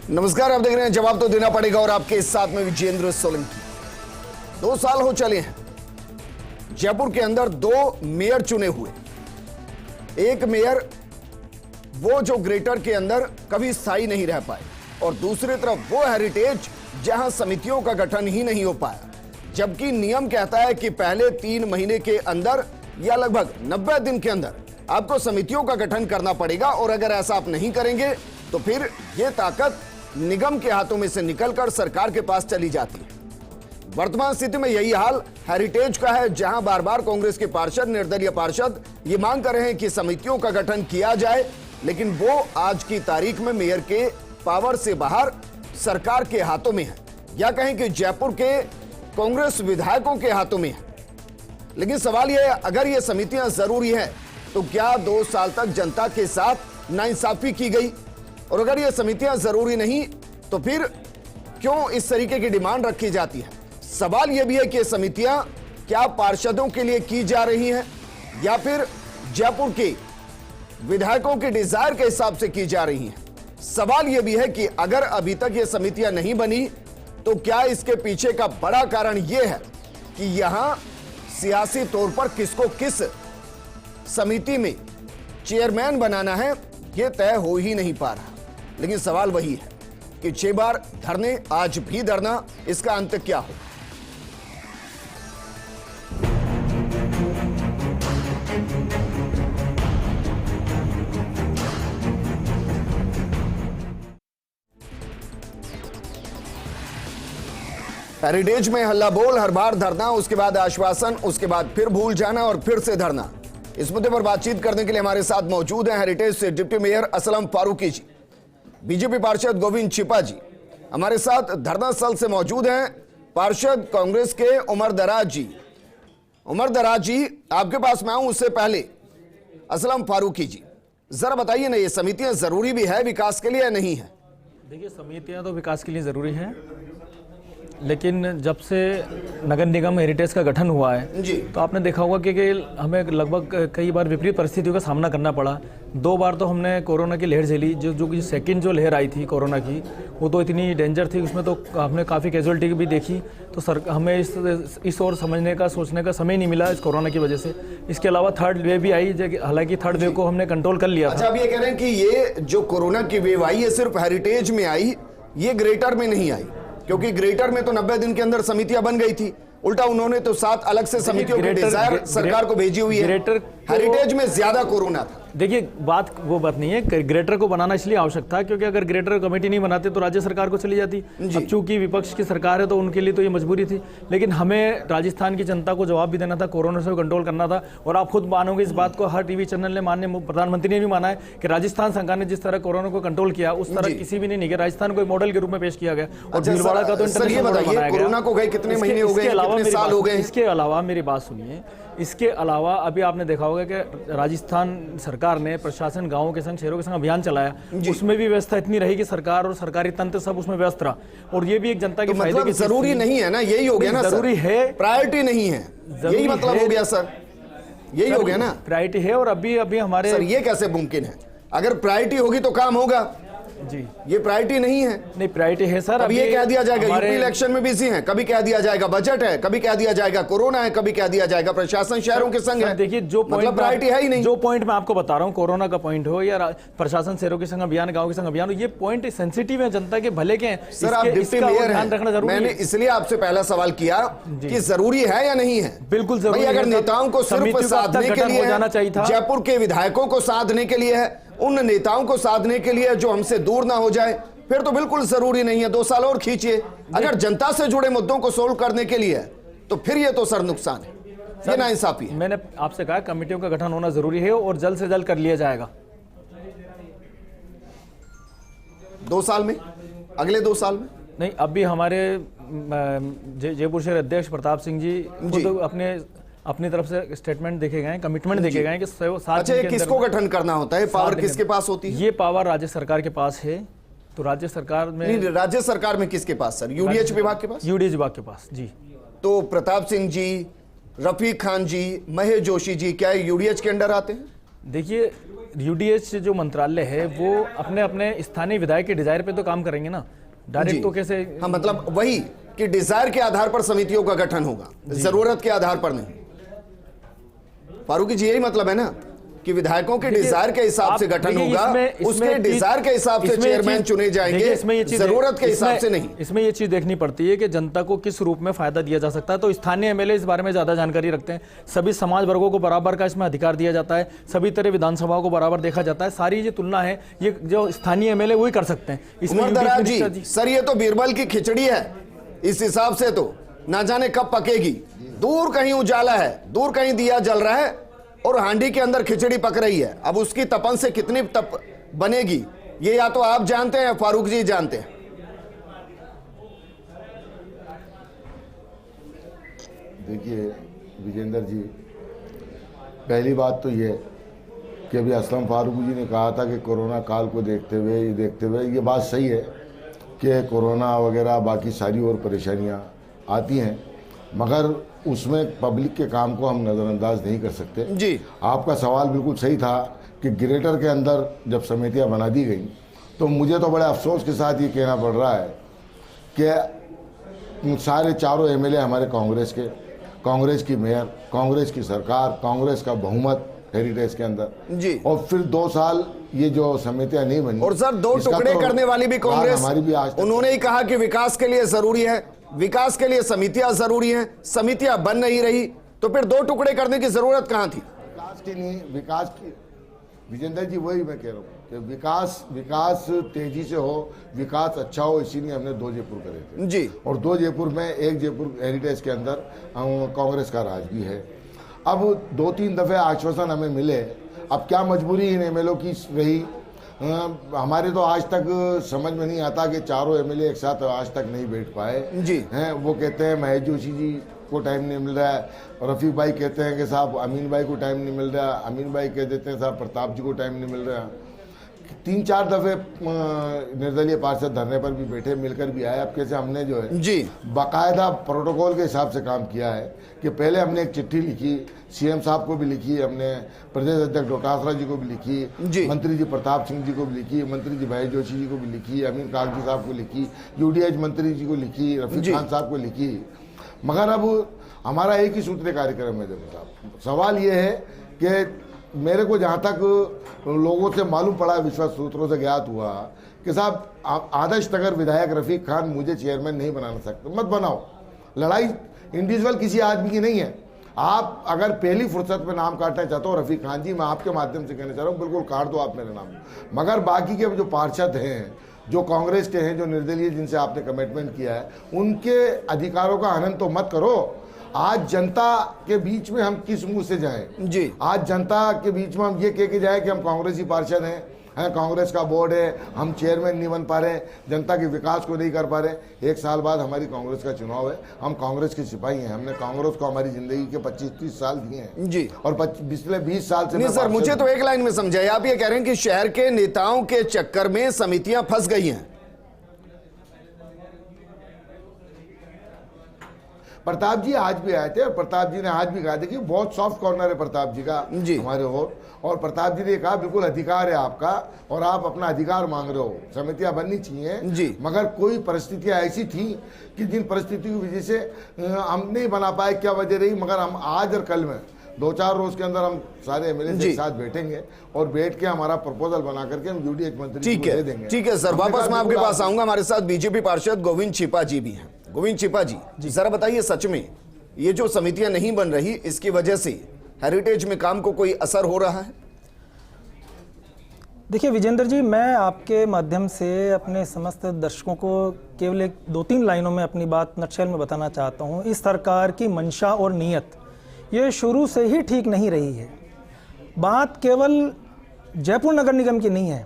नमस्कार, आप देख रहे हैं जवाब तो देना पड़ेगा और आपके साथ में विजेंद्र सोलंकी। 2 साल हो चले हैं जयपुर के अंदर 2 मेयर चुने हुए। एक मेयर वो जो ग्रेटर के अंदर कभी स्थायी नहीं रह पाए और दूसरी तरफ वो हेरिटेज जहां समितियों का गठन ही नहीं हो पाया, जबकि नियम कहता है कि पहले 3 महीने के अंदर या लगभग 90 दिन के अंदर आपको समितियों का गठन करना पड़ेगा और अगर ऐसा आप नहीं करेंगे तो फिर यह ताकत निगम के हाथों में से निकलकर सरकार के पास चली जाती है। वर्तमान स्थिति में यही हाल हेरिटेज का है, जहां बार बार कांग्रेस के पार्षद, निर्दलीय पार्षद ये मांग कर रहे हैं कि समितियों का गठन किया जाए, लेकिन वो आज की तारीख में मेयर के पावर से बाहर सरकार के हाथों में है, या कहें कि जयपुर के कांग्रेस विधायकों के हाथों में है। लेकिन सवाल यह है, अगर ये समितियां जरूरी है तो क्या 2 साल तक जनता के साथ नाइंसाफी की गई? और अगर ये समितियां जरूरी नहीं तो फिर क्यों इस तरीके की डिमांड रखी जाती है? सवाल यह भी है कि ये समितियां क्या पार्षदों के लिए की जा रही हैं या फिर जयपुर के विधायकों के डिजायर के हिसाब से की जा रही हैं? सवाल यह भी है कि अगर अभी तक ये समितियां नहीं बनी तो क्या इसके पीछे का बड़ा कारण यह है कि यहां सियासी तौर पर किसको किस समिति में चेयरमैन बनाना है यह तय हो ही नहीं पा रहा। लेकिन सवाल वही है कि 6 बार धरने, आज भी धरना, इसका अंत क्या हो? हेरिटेज में हल्ला बोल, हर बार धरना, उसके बाद आश्वासन, उसके बाद फिर भूल जाना और फिर से धरना। इस मुद्दे पर बातचीत करने के लिए हमारे साथ मौजूद हैं हेरिटेज से डिप्टी मेयर असलम फारूकी जी, बीजेपी पार्षद गोविंद छिपा जी, हमारे साथ धरना स्थल से मौजूद हैं पार्षद कांग्रेस के उमर दराज जी। उमर दराज जी, आपके पास मैं आऊं उससे पहले असलम फारूकी जी, जरा बताइए ना, ये समितियां जरूरी भी है विकास के लिए या नहीं है? देखिए, समितियां तो विकास के लिए ज़रूरी हैं, लेकिन जब से नगर निगम हेरिटेज का गठन हुआ है जी, तो आपने देखा होगा कि हमें लगभग कई बार विपरीत परिस्थितियों का सामना करना पड़ा। 2 बार तो हमने कोरोना की लहर झेली, जो सेकंड जो लहर आई थी कोरोना की, वो तो इतनी डेंजर थी, उसमें तो हमने काफ़ी कैजुअलिटी भी देखी। तो हमें इस ओर समझने का, सोचने का समय नहीं मिला इस कोरोना की वजह से। इसके अलावा थर्ड वेव भी आई, हालांकि थर्ड वेव को हमने कंट्रोल कर लिया। अच्छा, आप ये कह रहे हैं कि ये जो कोरोना की वेव आई, ये सिर्फ हेरिटेज में आई, ये ग्रेटर में नहीं आई? क्योंकि ग्रेटर में तो 90 दिन के अंदर समितियां बन गई थी, उल्टा उन्होंने तो 7 अलग से समितियों की डिजायर सरकार को भेजी हुई है। हेरिटेज में ज्यादा कोरोना था। देखिए, वो बात नहीं है, ग्रेटर को बनाना इसलिए आवश्यक था क्योंकि अगर ग्रेटर कमेटी नहीं बनाते तो राज्य सरकार को चली जाती। अब चूंकि विपक्ष की सरकार है तो उनके लिए तो ये मजबूरी थी, लेकिन हमें राजस्थान की जनता को जवाब भी देना था, कोरोना से कंट्रोल करना था। और आप खुद मानोगे इस बात को, हर टीवी चैनल ने, माननीय प्रधानमंत्री ने भी माना है कि राजस्थान सरकार ने जिस तरह कोरोना को कंट्रोल किया उस तरह किसी भी नहीं किया। राजस्थान को एक मॉडल के रूप में पेश किया गया और भीलवाड़ा का तो इंटरनेशनल मॉडल बनाया गया। कोरोना को गए कितने महीने हो गए, कितने साल हो गए? इसके अलावा मेरी बात सुनिए, इसके अलावा अभी आपने देखा होगा कि राजस्थान सरकार ने प्रशासन गांवों के संग, शहरों के संग अभियान चलाया, उसमें भी व्यवस्था इतनी रही कि सरकार और सरकारी तंत्र सब उसमें व्यस्त रहा। और ये भी एक जनता के फायदे की जरूरी नहीं है ना, यही हो गया ना, जरूरी है, प्रायोरिटी नहीं है, यही मतलब हो गया सर, यही हो गया ना, प्रायोरिटी है। और अभी हमारे सर ये कैसे मुमकिन है? अगर प्रायोरिटी होगी तो काम होगा जी, ये प्रायोरिटी नहीं है। नहीं, प्रायोरिटी है सर। अभी ये कह दिया जाएगा यूपी इलेक्शन में बिजी हैं, कभी कह दिया जाएगा बजट है, कभी कह दिया जाएगा कोरोना है, कभी कह दिया जाएगा प्रशासन शहरों के संग है। देखिए, जो मतलब प्रायोरिटी है ही नहीं। जो पॉइंट मैं आपको बता रहा हूँ, कोरोना का पॉइंट हो या प्रशासन शहरों के संग अभियान, गाँव के संग अभियान हो, ये पॉइंट सेंसिटिव है, जनता के भले के हैं। सर, आप डिप्टी मेयर हैं, मैंने इसलिए आपसे पहला सवाल किया कि जरूरी है या नहीं है? बिल्कुल जरूरी। अगर नेताओं को सिर्फ साधने के लिए जाना चाहिए था, जयपुर के विधायकों को साधने के लिए है, उन नेताओं को साधने के लिए जो हमसे दूर ना हो जाए, फिर तो बिल्कुल जरूरी नहीं है। 2 साल और खींचिए। अगर जनता से जुड़े मुद्दों को सोल्व करने के लिए तो फिर ये तो सर नुकसान है, ये नाइंसाफी है। मैंने आपसे कहा कमेटियों का गठन होना जरूरी है और जल्द से जल्द कर लिया जाएगा। 2 साल में, अगले 2 साल में नहीं। अभी हमारे जयपुर शहर अध्यक्ष प्रताप सिंह जी खुद अपनी तरफ से स्टेटमेंट देखे गए, कमिटमेंट देखे गए कि 7 दिन के किसको गठन करना होता है, पावर किसके पास होती है? ये पावर राज्य सरकार के पास है। तो राज्य सरकार में नहीं, राज्य सरकार में किसके पास सर? यूडीएच विभाग के पास? यूडीएच विभाग के पास जी। तो प्रताप सिंह जी, रफीक खान जी, महेश जोशी जी, क्या यूडीएच के अंडर आते हैं? देखिए, यूडीएच जो मंत्रालय है वो अपने अपने स्थानीय विधायक के डिजायर पे तो काम करेंगे ना, डायरेक्ट तो कैसे। हाँ, मतलब वही कि डिजायर के आधार पर समितियों का गठन होगा, जरूरत के आधार पर नहीं। फारूकी जी, यही मतलब है ना कि विधायकों के डिजायर के हिसाब से गठन होगा, उसके डिजायर के हिसाब से चेयरमैन चुने जाएंगे, जरूरत के हिसाब से नहीं। इसमें ये चीज देखनी पड़ती है कि जनता को किस रूप में फायदा दिया जा सकता है। तो स्थानीय एमएलए इस बारे में ज्यादा जानकारी रखते हैं। सभी समाज वर्गों को बराबर का इसमें अधिकार दिया जाता है, सभी तरह विधानसभाओं को बराबर देखा जाता है। सारी जो तुलना है ये जो स्थानीय एमएलए वही कर सकते हैं। इसमें सर ये तो बीरबल की खिचड़ी है, इस हिसाब से तो ना जाने कब पकेगी। दूर कहीं उजाला है, दूर कहीं दिया जल रहा है और हांडी के अंदर खिचड़ी पक रही है। अब उसकी तपन से कितनी तप बनेगी ये या तो आप जानते हैं, फारूक जी जानते हैं। देखिए विजेंद्र जी, पहली बात तो ये कि अभी असलम फारूक जी ने कहा था कि कोरोना काल को देखते हुए ये बात सही है कि कोरोना वगैरह बाकी सारी और परेशानियां आती हैं, मगर उसमें पब्लिक के काम को हम नज़रअंदाज नहीं कर सकते जी। आपका सवाल बिल्कुल सही था कि ग्रेटर के अंदर जब समितियां बना दी गई तो मुझे तो बड़े अफसोस के साथ ये कहना पड़ रहा है कि सारे चारों एमएलए हमारे कांग्रेस की मेयर, कांग्रेस की सरकार, कांग्रेस का बहुमत हेरिटेज के अंदर जी, और फिर 2 साल ये जो समितियां नहीं बनी। और सर 2 टुकड़े करने वाली भी कांग्रेस, हमारी भी आज उन्होंने ही कहा कि विकास के लिए जरूरी है, विकास के लिए समितियां जरूरी हैं, समितियां बन नहीं रही, तो फिर 2 टुकड़े करने की जरूरत कहां थी? विकास की विजेंद्र जी, वही मैं कह रहा हूँ कि विकास तेजी से हो, विकास अच्छा हो, इसीलिए हमने 2 जयपुर करे थे जी। और 2 जयपुर में एक जयपुर हेरिटेज के अंदर कांग्रेस का राज भी है। अब 2-3 दफे आश्वासन हमें मिले, अब क्या मजबूरी इन एमएलओ की रही, हमारे तो आज तक समझ में नहीं आता कि चारों एमएलए एक साथ आज तक नहीं बैठ पाए जी हैं। वो कहते हैं महेश जोशी जी को टाइम नहीं मिल रहा है, रफीक भाई कहते हैं कि साहब अमीन भाई को टाइम नहीं मिल रहा है, अमीन भाई कह देते हैं साहब प्रताप जी को टाइम नहीं मिल रहा है। 3-4 दफे निर्दलीय पार्षद धरने पर भी बैठे, मिलकर भी आए। अब कैसे हमने जो है जी बाकायदा प्रोटोकॉल के हिसाब से काम किया है कि पहले हमने एक चिट्ठी लिखी, सीएम साहब को भी लिखी, हमने प्रदेश अध्यक्ष डोटासरा जी को भी लिखी, मंत्री जी प्रताप सिंह जी को भी लिखी, मंत्री जी महेश जोशी जी को भी लिखी, अमीन कागजी साहब को लिखी, यूडीएच मंत्री जी को लिखी, रफीक खान साहब को लिखी, मगर अब हमारा एक ही सूत्रीय कार्यक्रम है। जब साहब सवाल ये है कि मेरे को जहाँ तक लोगों से मालूम पड़ा, विश्वास सूत्रों से ज्ञात हुआ कि साहब आदर्श नगर विधायक रफीक खान मुझे चेयरमैन नहीं बनाना सकते, मत बनाओ। लड़ाई इंडिविजुअल किसी आदमी की नहीं है। आप अगर पहली फुर्सत में नाम काटना चाहते हो रफीक खान जी, मैं आपके माध्यम से कहना चाह रहा हूँ, बिल्कुल काट दो आप मेरे नाम। मगर बाकी के जो पार्षद हैं, जो कांग्रेस के हैं, जो निर्दलीय जिनसे आपने कमिटमेंट किया है, उनके अधिकारों का हनन तो मत करो। आज जनता के बीच में हम किस मुंह से जाएं जी? आज जनता के बीच में हम ये कह के जाए कि हम कांग्रेसी पार्षद हैं, कांग्रेस का बोर्ड है, हम चेयरमैन नहीं बन पा रहे, जनता के विकास को नहीं कर पा रहे। 1 साल बाद हमारी कांग्रेस का चुनाव है, हम कांग्रेस के सिपाही हैं, हमने कांग्रेस को हमारी जिंदगी के 25-30 साल दिए हैं जी। और पिछले 20 साल से नहीं सर, मुझे तो एक लाइन में समझाइए, आप ये कह रहे हैं कि शहर के नेताओं के चक्कर में समितियां फंस गई हैं। प्रताप जी आज भी आए थे और प्रताप जी ने आज भी कहा था कि बहुत सॉफ्ट कॉर्नर है प्रताप जी का हमारे और प्रताप जी ने कहा बिल्कुल अधिकार है आपका और आप अपना अधिकार मांग रहे हो, समितियां बननी चाहिए, मगर कोई परिस्थितियां ऐसी थी कि जिन परिस्थितियों की वजह से हम नहीं बना पाए। क्या वजह रही, मगर हम आज और कल में 2-4 रोज के अंदर हम सारे एमएलए एक साथ बैठेंगे और बैठ के हमारा प्रपोजल बना करके हम यूडीएच मंत्री को दे देंगे। ठीक है सर, वापस मैं आपके पास आऊंगा। हमारे साथ बीजेपी पार्षद गोविंद छिपा जी भी हैं। गोविंद छिपा जी, जरा बताइए, सच में ये जो समितियां नहीं बन रही, इसकी वजह से हेरिटेज में काम को कोई असर हो रहा है? देखिए विजेंद्र जी, मैं आपके माध्यम से अपने समस्त दर्शकों को केवल 1-2-3 लाइनों में अपनी बात नटशेल में बताना चाहता हूं। इस सरकार की मंशा और नीयत ये शुरू से ही ठीक नहीं रही है। बात केवल जयपुर नगर निगम की नहीं है।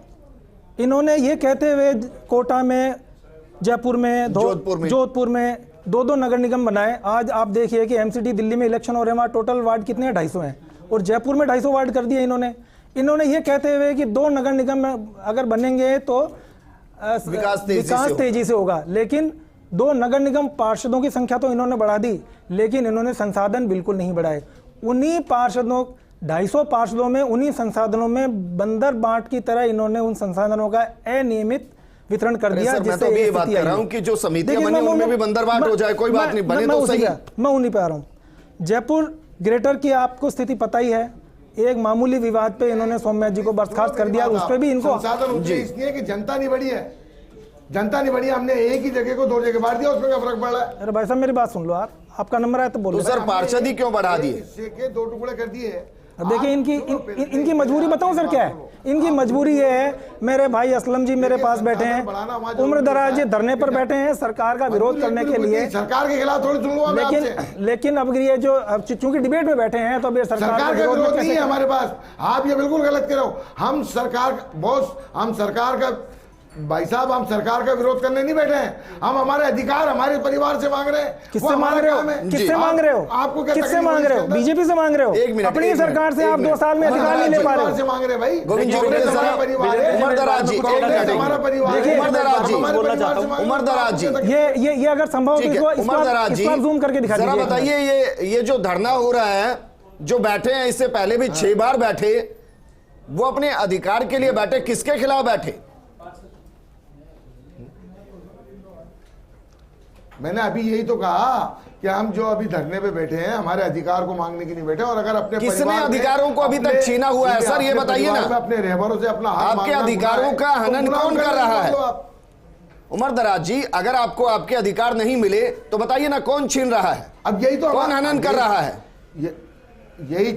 इन्होंने ये कहते हुए कोटा में, जयपुर में, जोधपुर में 2-2 नगर निगम बनाए। आज आप देखिए कि एमसीडी दिल्ली में इलेक्शन हो रहे हैं, वहाँ टोटल वार्ड कितने हैं? 250 हैं, और जयपुर में 250 वार्ड कर दिए इन्होंने ये कहते हुए कि 2 नगर निगम अगर बनेंगे तो विकास तेजी से होगा। लेकिन 2 नगर निगम पार्षदों की संख्या तो इन्होंने बढ़ा दी, लेकिन इन्होंने संसाधन बिल्कुल नहीं बढ़ाए। उन्हीं पार्षदों 250 पार्षदों में उन्हीं संसाधनों में बंदर बांट की तरह इन्होंने उन संसाधनों का अनियमित वितरण कर दिया। सर, मैं तो अभी ये बात कर रहा हूं कि जो समितियां बनी उनमें भी बंदरबाट हो जाए, कोई बात नहीं, बने तो सही। मैं उन्हीं पे आ रहा हूं। जयपुर ग्रेटर की आपको स्थिति पता ही है, एक मामूली विवाद पे इन्होंने सौम्या जी को बर्खास्त कर दिया, उस पे भी इनको संसाधन इसलिए कि जनता नहीं बढ़ी है, जनता नहीं बढ़ी, हमने एक ही जगह को 2 जगह बांट दिया, उसमें क्या फर्क पड़ रहा है? अरे भाई साहब मेरी बात सुन लो, आपका नंबर है तो बोलो। तो सर पार्षद ही क्यों बढ़ा दिए? के 2 टुकड़े कर दिए। अब देखिए इनकी मजबूरी बताऊं सर क्या है? इनकी मजबूरी ये है, मेरे भाई असलम जी मेरे पास बैठे हैं, उम्र दराज जी धरने पर बैठे हैं सरकार का विरोध करने के लिए, सरकार के खिलाफ थोड़ी सुनूंगा। लेकिन अब ये जो चूंकि डिबेट में बैठे हैं तो अब ये सरकार का विरोध नहीं है हमारे पास। आप ये बिल्कुल गलत कह रहे हो। हम सरकार का भाई साहब, हम सरकार का विरोध करने नहीं बैठे हैं, हम हमारे अधिकार हमारे परिवार से मांग रहे हैं। किससे मांग रहे हो? किससे मांग रहे हो? आपको किससे मांग रहे हो? बीजेपी से मांग रहे हो? एक मिनट, अपनी सरकार से आप 2 साल में अधिकार नहीं ले पा रहे हो। मांग रहे भाई गोविंद जी, हमारा परिवार है। उमर दराज जी, हमारा परिवार है। उमर दराज जी, बोलना चाहता हूं। उमर दराज जी, ये अगर संभव हो तो उमर दराज जी, जूम करके दिखा जरा दीजिए। बताइए, ये जो धरना हो रहा है, जो बैठे हैं, इससे पहले भी 6 बार बैठे, वो अपने अधिकार के लिए बैठे, किसके खिलाफ बैठे? मैंने अभी यही तो कहा कि हम जो अभी धरने पे बैठे हैं हमारे अधिकार को मांगने के नहीं बैठे। और अगर अपने किसने अधिकारों को अभी तक छीना हुआ है सर, ये बताइए ना। अपने रहबरों से अपना आपके अधिकारों का हनन कौन कर रहा है? उमर दराज जी, अगर आपको आपके अधिकार नहीं मिले तो बताइए ना, कौन छीन रहा है? अब यही तो कौन हनन कर रहा है? यही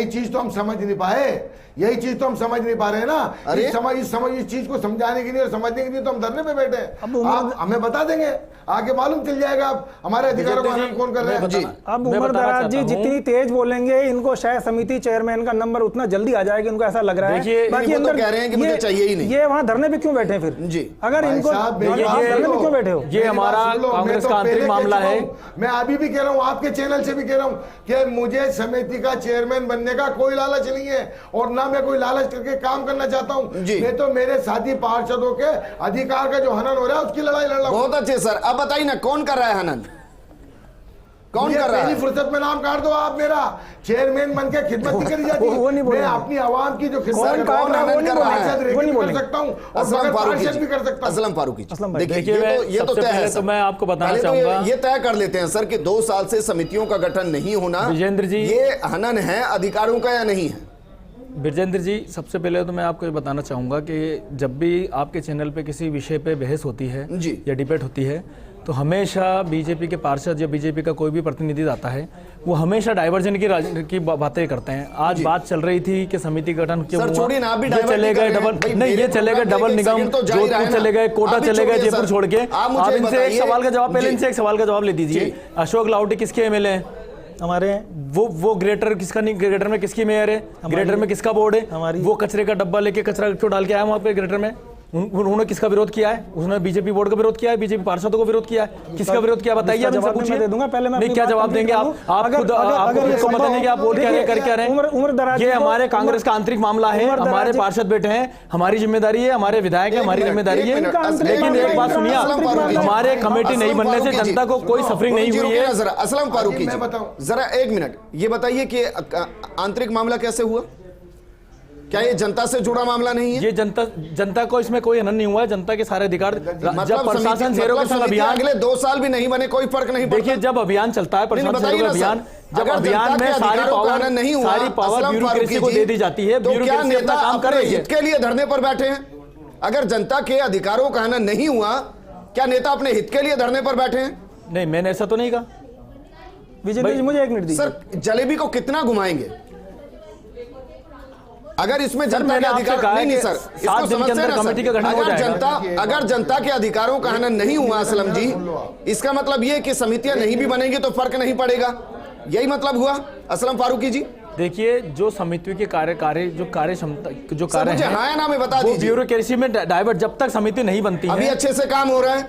चीज तो हम समझ नहीं पाए, यही चीज तो हम समझ नहीं पा रहे हैं ना। अरे इस चीज को समझाने के लिए और समझने के लिए तो हम धरने पे बैठे हैं। आप हमें बता देंगे, आगे मालूम चल जाएगा आप हमारे अधिकारों का हनन कौन कर रहे हैं। जी, अब उमर दराज जी जितनी तेज बोलेंगे, इनको शायद समिति चेयरमैन का नंबर उतना जल्दी आ जाएगा, इनको ऐसा लग रहा है। बाकी अंदर कह रहे हैं कि मुझे चाहिए ही नहीं। ये वहां धरने पे क्यों बैठे हैं फिर? जी, अगर इनको धरने पे क्यों बैठे हो? ये हमारा कांग्रेस का आंतरिक मामला है। मैं अभी भी कह रहा हूँ, आपके चैनल से भी कह रहा हूँ कि मुझे समिति का चेयरमैन बनने का कोई लालच नहीं है, और ना मैं कोई लालच करके काम करना चाहता हूं। मैं तो मेरे साथी पार्षदों के अधिकार का जो हनन हो रहा है उसकी लड़ाई लड़ रहा हूं। बहुत अच्छे सर, अब बताइए ना, कौन कर रहा है हनन? कौन कर रहा है? फुर्सत में नाम काट दो आप मेरा, चेयरमैन बन के खिदमत नहीं करी जाती। वो नहीं मैं अपनी आवाम की जो खिदमत कर सकता हूँ और भी कर सकता हूँ। असलम फारूकी, देखिए ये तो तय है। तो मैं आपको बताना चाहूंगा, ये तय कर लेते हैं सर कि 2 साल से समितियों का गठन नहीं होना, विजेंद्र जी, ये हनन है अधिकारों का या नहीं है? बिरजेंद्र जी, सबसे पहले तो मैं आपको ये बताना चाहूँगा कि जब भी आपके चैनल पे किसी विषय पे बहस होती है जी, या डिबेट होती है, तो हमेशा बीजेपी के पार्षद या बीजेपी का कोई भी प्रतिनिधि आता है, वो हमेशा डाइवर्जन की बातें करते हैं। आज बात चल रही थी कि समिति गठन क्यों हुआ, ये चले गए डबल, नहीं ये चले गए डबल निगम, जोधपुर चले गए, कोटा चले गए, जयपुर छोड़ के। आप इनसे एक सवाल का जवाब, पहले इनसे एक सवाल का जवाब ले दीजिए। अशोक लाहोटी किसके एमएलए हैं? हमारे। वो ग्रेटर किसका नहीं, ग्रेटर में किसकी मेयर है? ग्रेटर में किसका बोर्ड है? हमारी। वो कचरे का डब्बा लेके कचरा क्यों डाल के आया वहां पे ग्रेटर में? उन्होंने किसका विरोध किया है? उसने बीजेपी बोर्ड का विरोध किया है, बीजेपी पार्षदों को विरोध किया है। किसका विरोध किया बताइए, आप इनसे पूछिए। दे दूंगा, पहले मैं नहीं, क्या जवाब देंगे आप? आपको पता नहीं कि आप बोल क्या रहे कर क्या रहे। ये हमारे कांग्रेस का आंतरिक मामला है, हमारे पार्षद बैठे हैं, हमारी जिम्मेदारी है, हमारे विधायक है, हमारी जिम्मेदारी है। लेकिन एक बात सुनिए, हमारे कमेटी नहीं बनने से जनता को कोई सफरिंग नहीं हुई है। जरा असलम फारूकी, जरा 1 मिनट, ये बताइए कि आंतरिक मामला कैसे हुआ? क्या ये जनता से जुड़ा मामला नहीं है? ये जनता को इसमें कोई हनन नहीं हुआ है। जनता के सारे अधिकार, जब प्रशासन शेरों के संग अभियान, अगले 2 साल भी नहीं बने, कोई फर्क नहीं पड़ता। देखिए, जब अभियान चलता है, प्रशासन शेरों का अभियान, जब अभियान में सारी पावर ब्यूरोक्रेसी को दे दी जाती है, तो क्या नेता काम कर रही है? हित के लिए धरने पर बैठे हैं? अगर जनता के अधिकारों का हनन नहीं हुआ, क्या नेता अपने हित के लिए धरने पर बैठे हैं? नहीं, मैंने ऐसा तो नहीं कहा। विजय जी, मुझे 1 मिनट दीजिए। सर, जलेबी को कितना घुमाएंगे? अगर इसमें जनता के अधिकार नहीं सर, इसको समझते हैं ना सर, अगर जनता के अधिकारों का हनन नहीं हुआ असलम जी, इसका मतलब ये कि समितियां नहीं भी बनेंगी तो फर्क नहीं पड़ेगा, यही मतलब हुआ असलम फारूकी जी? देखिए, जो समितियों के कार्य क्षमता जो कार्य मुझे हाँ या ना में बता दीजिए। ब्यूरोक्रेसी में डाइवर्ट, जब तक समिति नहीं बनती अभी अच्छे से काम हो रहा है,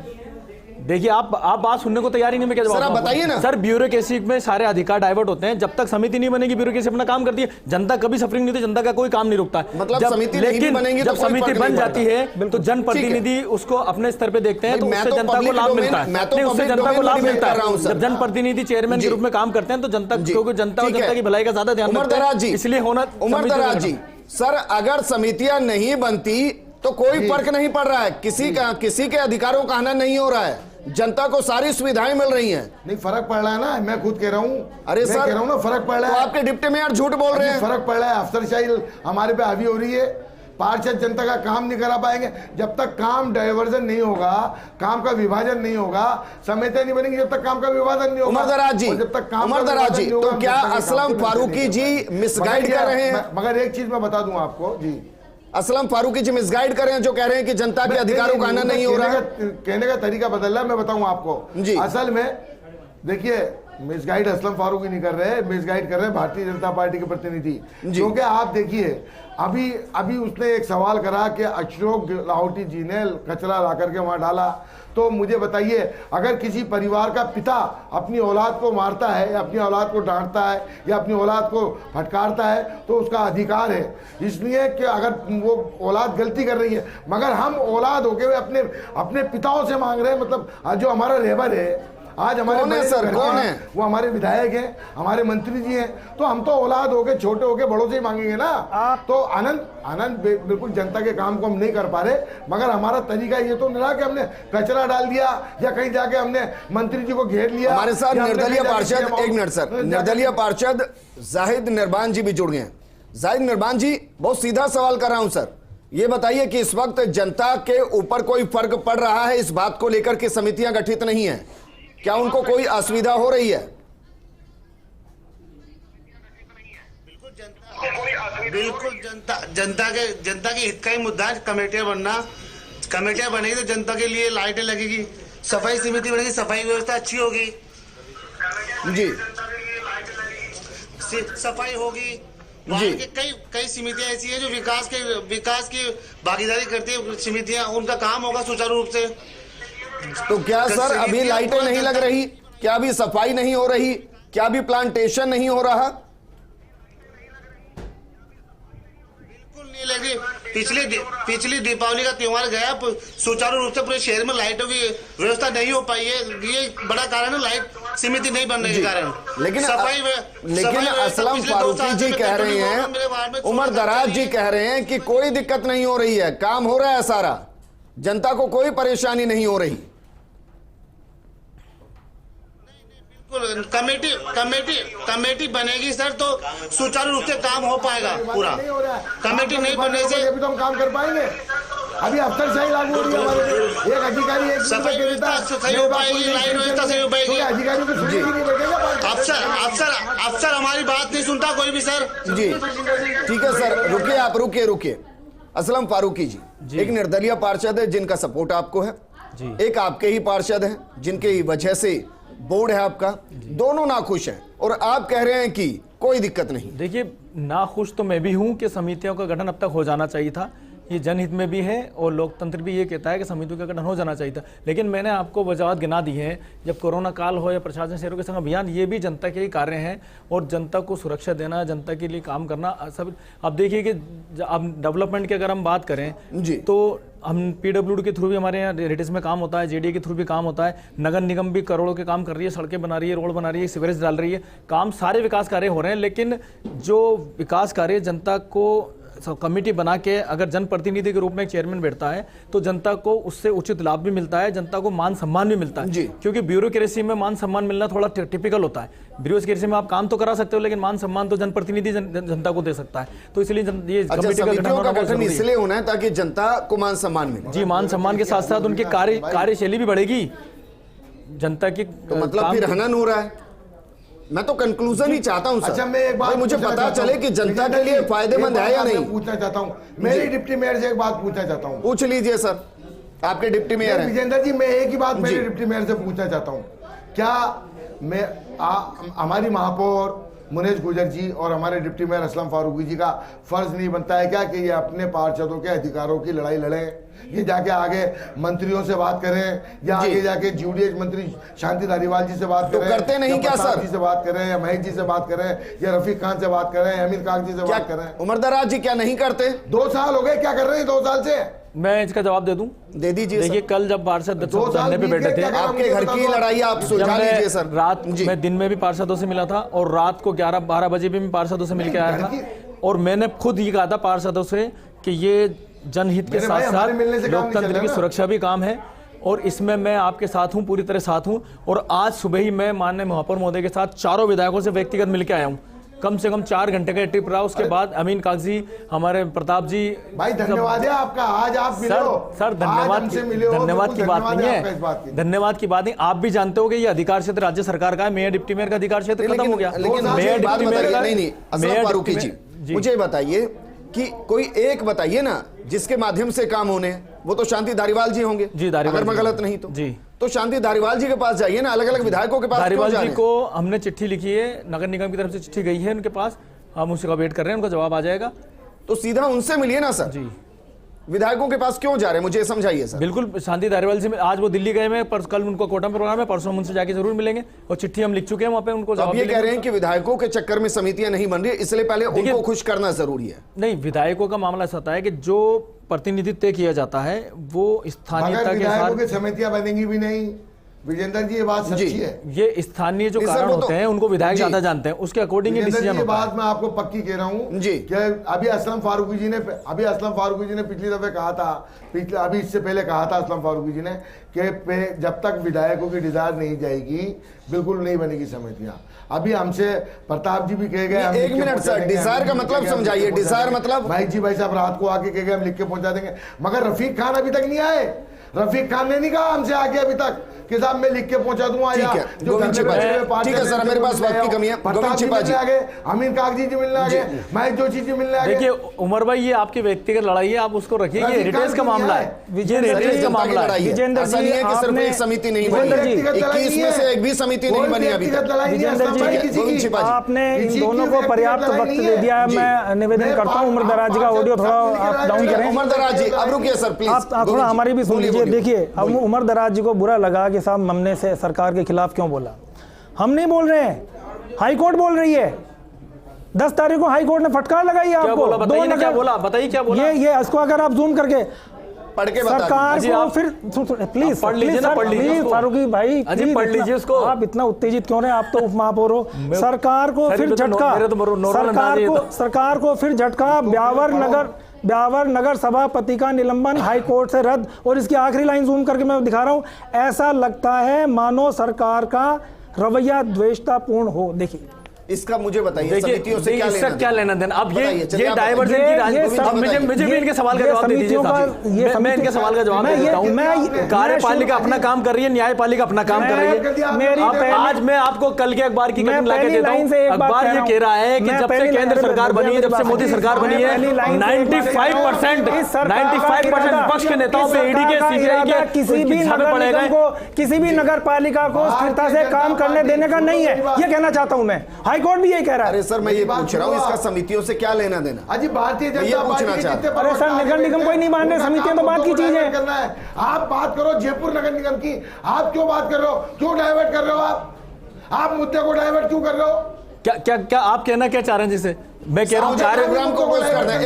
देखिए आप बात सुनने को तैयार ही नहीं। मैं क्या जवाब सर, आप दूं? बताइए ना। सर, ब्यूरोक्रेसी में सारे अधिकार डाइवर्ट होते हैं। जब तक समिति नहीं बनेगी, ब्यूरोक्रेसी अपना काम करती है। जनता कभी सफरिंग नहीं होती, जनता का कोई काम नहीं रुकता है। मतलब समिति नहीं भी बनेंगी तो जब कोई समिति फर्क बन नहीं जाती है पड़ता। तो जनप्रतिनिधि उसको अपने स्तर पे देखते हैं, तो मैं उससे तो जनता को public लाभ domain- मिलता है। मैं तो नहीं, उससे public जनता को domain लाभ में मिलता कर रहा हूं है। सर। जब जनप्रतिनिधि चेयरमैन के रूप में काम करते हैं तो जनता, क्योंकि जनता और ठीक है। जनता की भलाई का ज्यादा ध्यान उमर रखते दराज जी, हैं, इसलिए होना। उमर दराज जी, सर अगर समितियां नहीं बनती तो कोई फर्क नहीं पड़ रहा है, किसी के अधिकारों का हनन नहीं हो रहा है, जनता को सारी सुविधाएं मिल रही हैं। नहीं, फर्क पड़ रहा है ना, मैं खुद कह रहा हूँ। अरे सर, कह रहा हूँ ना, फर्क पड़ रहा तो है। आपके डिप्टी मेयर झूठ बोल रहे हैं। फर्क पड़ रहा है, अफसरशाही हमारे पे हावी हो रही है। पार्षद जनता का काम नहीं करा पाएंगे जब तक काम डाइवर्जन नहीं होगा, काम का विभाजन नहीं होगा, समितियां नहीं बनेंगी जब तक काम का विभाजन नहीं होगा। उमर दराज जी, और जब तक काम उमर का दराज जी, विभाजन नहीं होगा, तो क्या हम जनता के काम असलम को नहीं फारूकी कर जी पाएंगे। मिसगाइड कर रहे हैं? मगर एक चीज मैं बता दूं आपको जी, असलम फारूकी जी मिसगाइड कर रहे हैं जो कह रहे हैं कि जनता के अधिकारों का हनन नहीं हो रहा है। कहने का तरीका बदल रहा है, मैं बताऊं आपको जी। असल में देखिए, मिसगाइड असलम फारूकी नहीं कर रहे, मिसगाइड कर रहे हैं भारतीय जनता पार्टी के प्रतिनिधि। क्योंकि आप देखिए, अभी उसने एक सवाल करा कि अशोक लाहौटी जी ने कचरा ला करके वहां डाला। तो मुझे बताइए, अगर किसी परिवार का पिता अपनी औलाद को मारता है या अपनी औलाद को डांटता है या अपनी औलाद को फटकारता है तो उसका अधिकार है, इसलिए कि अगर वो औलाद गलती कर रही है, मगर हम औलाद होके हुए अपने पिताओं से मांग रहे हैं। मतलब जो हमारा लेबर है आज हमारे कौन है सर, कौन है? वो हमारे विधायक हैं, हमारे मंत्री जी हैं, तो हम तो औलाद होके छोटे होके बड़ों से ही मांगेंगे ना। तो आनंद बिल्कुल जनता के काम को हम नहीं कर पा रहे, मगर हमारा तरीका ये तो नहीं रहा कि हमने कचरा डाल दिया या कहीं जाके हमने मंत्री जी को घेर लिया। हमारे साथ या हमने निर्दलीय कहीं पार्षद, जाके एक मिनट सर, निर्दलीय पार्षद जाहिद निर्बान जी भी जुड़ गए हैं। जाहिद निर्बान जी, बहुत सीधा सवाल कर रहा हूं सर, ये बताइए कि इस वक्त जनता के ऊपर कोई फर्क पड़ रहा है इस बात को लेकर के समितियां गठित नहीं है? क्या उनको कोई असुविधा हो रही है? बिल्कुल जनता के हित का ही मुद्दा है। कमेटियां बनेगी तो जनता के लिए लाइटें लगेगी, सफाई समिति बनेगी, सफाई व्यवस्था अच्छी होगी जी, सफाई होगी। जी। कई समितियां ऐसी हैं जो विकास की भागीदारी करती है समितियां, उनका काम होगा सुचारू रूप से। तो क्या सर अभी लाइटें नहीं लग रही? क्या अभी सफाई नहीं हो रही? क्या अभी प्लांटेशन नहीं हो रहा? बिल्कुल नहीं लगी। पिछली दीपावली का त्योहार गया, सुचारू रूप से पूरे शहर में लाइटों की व्यवस्था नहीं हो पाई है। ये बड़ा कारण है, लाइट समिति नहीं बनने के कारण। लेकिन असलम फारूकी जी कह रहे हैं, उमर दराज जी कह रहे हैं कि कोई दिक्कत नहीं हो रही है, काम हो रहा है सारा, जनता को कोई परेशानी नहीं हो रही। कमेटी बनेगी सर तो सुचारू रूप से काम हो पाएगा पूरा। कमेटी नहीं बनने से अभी तो हम काम कर पाएंगे। अभी अफसरशाही लागू हो रही है हमारे पे। एक अधिकारी एक सफाई व्यवस्था सही हो पाएगी, लाइट व्यवस्था सही हो पाएगी। अधिकारियों को सुनने ही नहीं बैठेगा। अफसर हमारी बात नहीं सुनता कोई भी सर। जी ठीक है सर, रुकिए आप, रुकिए। असलम फारूकी जी, एक निर्दलीय पार्षद है जिनका सपोर्ट आपको है, एक आपके ही पार्षद हैं जिनके वजह से बोर्ड है आपका, दोनों नाखुश हैं और आप कह रहे हैं कि कोई दिक्कत नहीं। देखिए, नाखुश तो मैं भी हूं कि समितियों का गठन अब तक हो जाना चाहिए था, ये जनहित में भी है और लोकतंत्र भी ये कहता है कि समितियों का गठन हो जाना चाहिए था। लेकिन मैंने आपको वजाहत गिना दी है, जब कोरोना काल हो या प्रशासन शहरों के संग अभियान, ये भी जनता के ही कार्य हैं और जनता को सुरक्षा देना, जनता के लिए काम करना सब। अब देखिए कि अब डेवलपमेंट की अगर हम बात करें जी, तो हम पीडब्ल्यूडी के थ्रू भी हमारे यहाँ हेरिटेज में काम होता है, जेडीए के थ्रू भी काम होता है, नगर निगम भी करोड़ों के काम कर रही है, सड़कें बना रही है, रोड बना रही है, सीवरेज डाल रही है, काम सारे विकास कार्य हो रहे हैं। लेकिन जो विकास कार्य जनता को कमेटी बना के अगर जनप्रतिनिधि के रूप में एक चेयरमैन बैठता है तो जनता को उससे उचित लाभ भी मिलता है, जनता को मान सम्मान भी मिलता है। क्योंकि ब्यूरोक्रेसी में मान सम्मान मिलना थोड़ा टिपिकल होता है। ब्यूरोक्रेसी में आप काम तो करा सकते हो लेकिन मान सम्मान तो जनप्रतिनिधि जनता को दे सकता है। तो इसलिए ये कमेटी का गठन इसलिए होना है ताकि जनता को मान सम्मान मिले। जी, मान सम्मान के साथ साथ उनकी कार्यशैली भी बढ़ेगी जनता की। तो मतलब फिर हनन हो रहा है। मैं तो कंक्लूजन ही चाहता हूं सर। अच्छा, मैं एक बात मुझे पता चले कि जनता के लिए फायदेमंद है या नहीं। पूछना चाहता हूं, मेरी डिप्टी मेयर से एक बात पूछना चाहता हूं। पूछ लीजिए सर, आपके डिप्टी मेयर हैं। विजेंद्र जी, मैं एक ही बात मेरे डिप्टी मेयर से पूछना चाहता हूं। क्या मैं हमारी महापौर मुनेश गुजर जी और हमारे डिप्टी मेयर असलम फारूकी जी का फर्ज नहीं बनता है क्या कि ये अपने पार्षदों के अधिकारों की लड़ाई लड़ें? ये जाके आगे मंत्रियों से बात करें या आगे जाके जीडीएच मंत्री शांति धारीवाल जी से बात करें, करते नहीं क्या सर? जी से बात करें या महेश जी से बात करें या रफीक खान से बात करें, अमीर खान जी से बात करें? उमर दराज जी क्या नहीं करते? 2 साल हो गए, क्या कर रहे हैं 2 साल से? मैं इसका जवाब दे दूं? दे दीजिए। देखिए, कल जब पार्षद धरने पे बैठे थे, आपके घर की लड़ाई आप सुलझा लीजिए सर। रात में, दिन में भी पार्षदों से मिला था और रात को 11-12 बजे भी मैं पार्षदों से मिलकर आया था और मैंने खुद ये कहा था पार्षदों से कि ये जनहित के साथ साथ लोकतंत्र की सुरक्षा भी काम है और इसमें मैं आपके साथ हूं, पूरी तरह साथ हूं। और आज सुबह ही मैं माननीय महापौर महोदय के साथ 4 विधायकों से व्यक्तिगत मिलकर आया हूं। कम से कम 4 घंटे का ट्रिप रहा। उसके बाद अमीन कागजी, हमारे प्रताप जी, भाई धन्यवाद है आपका, आज आप मिलो। सर धन्यवाद की बात नहीं है, धन्यवाद की बात नहीं। आप भी जानते हो कि ये अधिकार क्षेत्र राज्य सरकार का है, मेयर डिप्टी मेयर का अधिकार क्षेत्र खत्म हो गया। लेकिन मेयर डिप्टी मेयर का नहीं, असलम फारूकी जी मुझे बताइए कि कोई एक बताइए ना जिसके माध्यम से काम होने, वो तो शांति धारीवाल जी होंगे जी, अगर मैं गलत नहीं तो शांति धारीवाल जी के पास जाइए ना, अलग अलग विधायकों के पास। धारीवाल जी को हमने चिट्ठी लिखी है, नगर निगम की तरफ से चिट्ठी गई है उनके पास, हम उसका वेट कर रहे हैं, उनका जवाब आ जाएगा। तो सीधा उनसे मिलिए ना सर जी, विधायकों के पास क्यों जा रहे हैं, मुझे समझाइए सर। बिल्कुल, शांति धारीवाल जी, आज वो दिल्ली गए हैं, पर कल उनको कोटा में प्रोग्राम है, परसों हम उनसे जाके जरूर मिलेंगे और चिट्ठी हम लिख चुके हैं वहाँ पे उनको। अब ये कह रहे हैं कि विधायकों के चक्कर में समितियां नहीं बन रही, इसलिए पहले उनको खुश करना जरूरी है। नहीं, विधायकों का मामला ऐसा है कि जो प्रतिनिधित्व तय किया जाता है वो स्थानीयता के साथ, समितियां बनेंगी भी नहीं। विजेंद्र जी, ये बात सच्ची है। ये स्थानीय जो कारण होते हैं उनको विधायक ज्यादा जानते हैं, उसके अकॉर्डिंग डिसीजन होता है। बात मैं आपको पक्की कह रहा हूँ जी कि अभी असलम फारूकी जी ने पिछली दफे कहा था, अभी इससे पहले कहा था असलम फारूकी जी ने कि जब तक विधायकों की डिजायर नहीं जाएगी बिल्कुल नहीं बनेगी समितियां। अभी हमसे प्रताप जी भी कह गए, 1 मिनट सर, डिजायर का मतलब समझाइए। डिजायर मतलब भाई साहब रात को आके कह गए हम लिख के पहुंचा देंगे, मगर रफीक खान अभी तक नहीं आए। रफीक खान ने नहीं कहा हमसे आगे अभी तक कि साहब मैं लिख के पहुंचा दूंगा। ठीक है सर, मेरे पास वक्त की कमी है। प्रताप जी मिलने आगे, अमीन कागजी जी मिलने आगे, महेश जोशी जी मिलने आगे। देखिए उमर भाई, ये आपकी व्यक्तिगत लड़ाई है, आप उसको रखिए, ये हेरिटेज का मामला है, ये हेरिटेज का मामला है। ऐसा नहीं है कि सिर्फ एक समिति नहीं बनी, 21 में से एक भी समिति नहीं बनी अभी तक। आपने इन दोनों को पर्याप्त वक्त दे दिया है। मैं निवेदन करता हूँ उमर दराज जी का ऑडियो थोड़ा आप डाउन करें। उमर दराज जी अब रुकिए सर प्लीज, आप थोड़ा हमारी भी सुन लीजिए। देखिए, अब उमर दराज जी को बुरा लगा कि साहब हमने से सरकार के खिलाफ क्यों बोला। हम नहीं बोल रहे हैं, हाई कोर्ट बोल रही है। 10 तारीख को हाई कोर्ट ने फटकार लगाई है आपको। बताइए क्या बोला। ये इसको अगर आप जूम करके पढ़ के सरकार को फिर प्लीज पढ़ लीजिए ना, फारूकी भाई पढ़ लीजिए उसको। आप इतना उत्तेजित क्यों रहे हैं, आप तो उपमहापौर हो। सरकार को फिर झटका, सरकार को फिर झटका। ब्यावर नगर सभापति का निलंबन हाईकोर्ट से रद्द। और इसकी आखिरी लाइन जूम करके मैं दिखा रहा हूं, ऐसा लगता है मानो सरकार का रवैया द्वेषतापूर्ण हो। देखिए इसका मुझे बताइए, समितियों से क्या लेना देना। अब ये डाइवर्जन की राजनीति, मुझे भी इनके सवाल का जवाब दे दीजिए। मैं इनके सवाल का जवाब दे देता हूं। कार्यपालिका अपना काम कर रही है, न्यायपालिका अपना काम कर रही है। आज मैं आपको कल के अखबार की कटिंग लाके देता हूं। अखबार ये कह रहा है कि जब से केंद्र सरकार बनी है, जब से मोदी सरकार बनी है, 95% विपक्ष के नेताओं पे ईडी के, सीबीआई के किसी भी नगर पालिका को स्थिरता से काम करने देने का नहीं है, ये कहना चाहता हूं मैं। हाईकोर्ट भी यही कह रहा है। अरे सर, मैं ये पूछ रहा हूँ इसका समितियों से क्या लेना देना। अजी भारतीय जनता पार्टी के जितने, अरे सर नगर निगम कोई नहीं मान रहे, समितियां तो बात की चीज है। करना है, आप बात करो जयपुर नगर निगम की। आप क्यों बात कर रहे हो, क्यों डाइवर्ट कर रहे हो? आप मुद्दे को डाइवर्ट क्यों कर रहे हो? क्या आप कहना क्या चाह रहे हैं? जिसे मैं कह रहा हूँ, प्रोग्राम को क्लोज कर दें।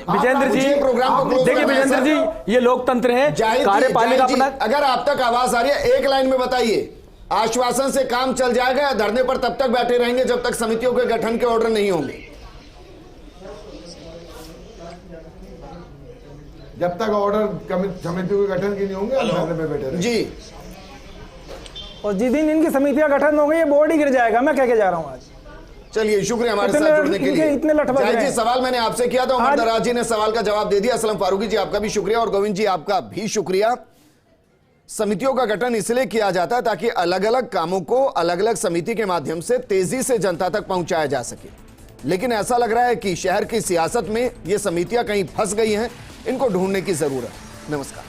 विजेंद्र जी, प्रोग्राम को क्लोज देखिए विजेंद्र जी, ये लोकतंत्र है, कार्यपालिका अपना। अगर आप तक आवाज आ रही है, एक लाइन में बताइए, आश्वासन से काम चल जाएगा या धरने पर तब तक बैठे रहेंगे जब तक समितियों के गठन के ऑर्डर नहीं होंगे? जब तक ऑर्डर समितियों के गठन के नहीं होंगे, हम धरने पे बैठे रहेंगे जी। और जिस दिन इनकी समितियां गठन होंगी, ये बोर्ड ही गिर जाएगा। मैं कह के जा रहा हूं आज। चलिए, शुक्रिया हमारे साथ जुड़ने के लिए। इतने जी, सवाल मैंने आपसे किया था, उमर दराज जी ने सवाल का जवाब दे दिया। असलम फारूकी जी आपका भी शुक्रिया और गोविंद जी आपका भी शुक्रिया। समितियों का गठन इसलिए किया जाता है ताकि अलग अलग कामों को अलग अलग समिति के माध्यम से तेजी से जनता तक पहुंचाया जा सके। लेकिन ऐसा लग रहा है कि शहर की सियासत में ये समितियां कहीं फंस गई हैं, इनको ढूंढने की जरूरत है। नमस्कार।